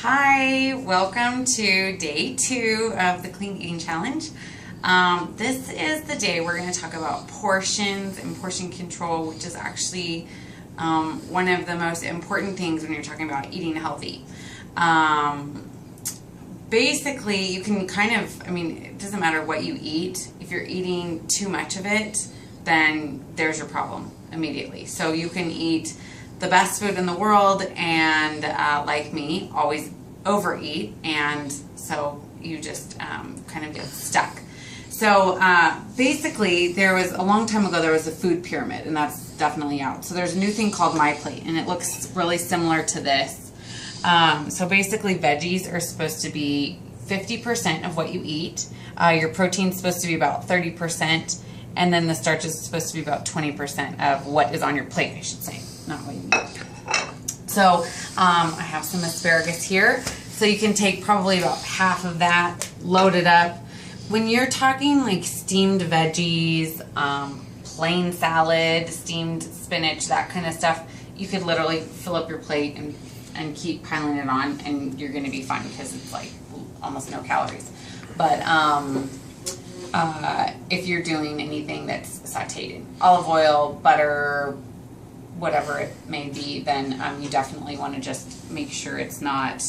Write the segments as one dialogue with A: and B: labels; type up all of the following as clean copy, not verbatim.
A: Hi, welcome to day 2 of the Clean Eating Challenge. This is the day we're going to talk about portions and portion control, which is actually one of the most important things when you're talking about eating healthy. Basically, you can it doesn't matter what you eat. If you're eating too much of it, then there's your problem immediately. So you can eat the best food in the world and like me, always overeat, and so you just kind of get stuck. So basically, a long time ago there was a food pyramid, and that's definitely out. So there's a new thing called MyPlate, and it looks really similar to this. So basically, veggies are supposed to be 50% of what you eat. Your protein's supposed to be about 30%, and then the starch is supposed to be about 20% of what is on your plate, I should say. Not what you eat. So I have some asparagus here. So you can take probably about half of that, load it up. When you're talking like steamed veggies, plain salad, steamed spinach, that kind of stuff, you could literally fill up your plate and keep piling it on, and you're going to be fine because it's like almost no calories. But if you're doing anything that's sauteed in olive oil, butter, whatever it may be, then you definitely want to just make sure it's not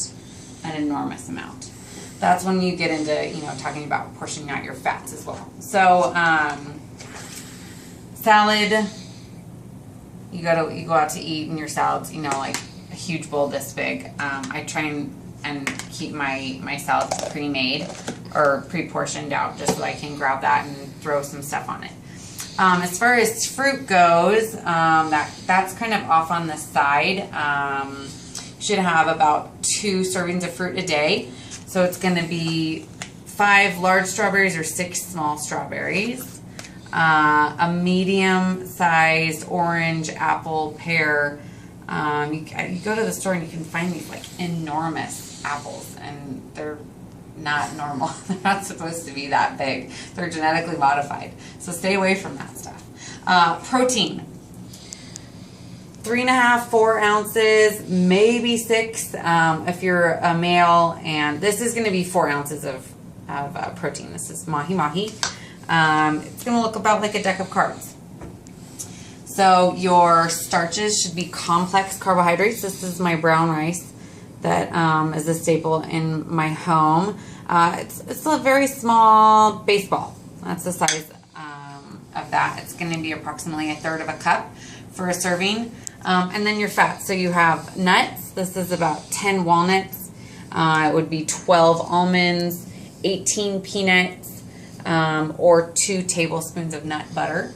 A: an enormous amount. That's when you get into, talking about portioning out your fats as well. So, salad, you go out to eat, and your salads, like a huge bowl this big. I try and keep my salads pre-made or pre-portioned out just so I can grab that and throw some stuff on it. As far as fruit goes, that's kind of off on the side. Should have about 2 servings of fruit a day. So it's going to be 5 large strawberries or 6 small strawberries. A medium-sized orange, apple, pear. You go to the store and you can find these like enormous apples, and they're not normal. They're not supposed to be that big. They're genetically modified. So stay away from that stuff. Protein. 3.5, 4 ounces, maybe 6 if you're a male. And this is going to be 4 ounces of protein. This is mahi-mahi. It's going to look about like a deck of cards. So your starches should be complex carbohydrates. This is my brown rice that is a staple in my home. It's a very small baseball. That's the size of that. It's going to be approximately 1/3 of a cup for a serving. And then your fats. So you have nuts. This is about 10 walnuts. It would be 12 almonds, 18 peanuts, or 2 tablespoons of nut butter.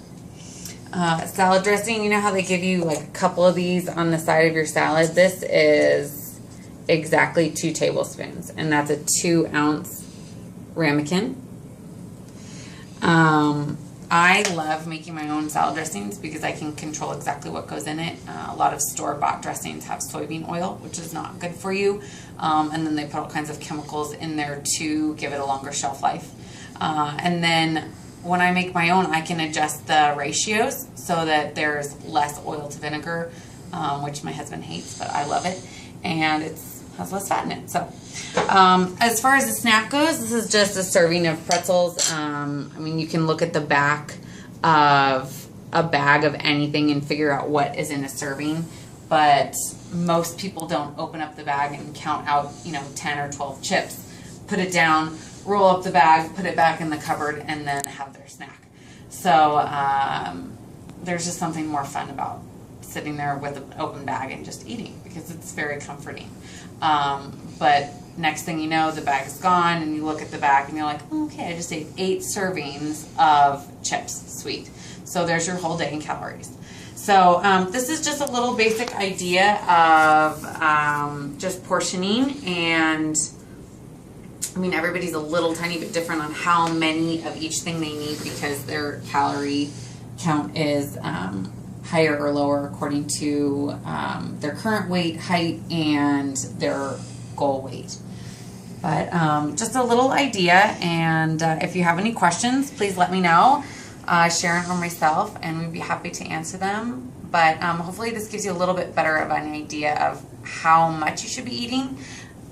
A: Salad dressing, you know how they give you like a couple of these on the side of your salad? This is exactly 2 tablespoons, and that's a 2-ounce ramekin. I love making my own salad dressings because I can control exactly what goes in it. A lot of store-bought dressings have soybean oil, which is not good for you, and then they put all kinds of chemicals in there to give it a longer shelf life. And then when I make my own, I can adjust the ratios so that there's less oil to vinegar, which my husband hates, but I love it, and it has less fat in it. So as far as the snack goes, this is just a serving of pretzels. You can look at the back of a bag of anything and figure out what is in a serving, but most people don't open up the bag and count out 10 or 12 chips, put it down, roll up the bag, put it back in the cupboard, and then have their snack. So there's just something more fun about sitting there with an open bag and just eating, because it's very comforting. But next thing you know, the bag is gone, and you look at the bag and you're like, okay, I just ate 8 servings of chips, sweet. So there's your whole day in calories. So this is just a little basic idea of just portioning, and everybody's a little tiny bit different on how many of each thing they need, because their calorie count is higher or lower according to their current weight, height, and their goal weight. But just a little idea, and if you have any questions, please let me know, Sharon or myself, and we'd be happy to answer them. But hopefully this gives you a little bit better of an idea of how much you should be eating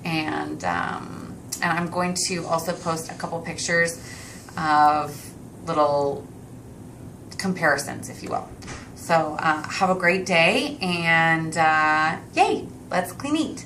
A: And I'm going to also post a couple pictures of little comparisons, if you will. So have a great day, and yay, let's clean eat.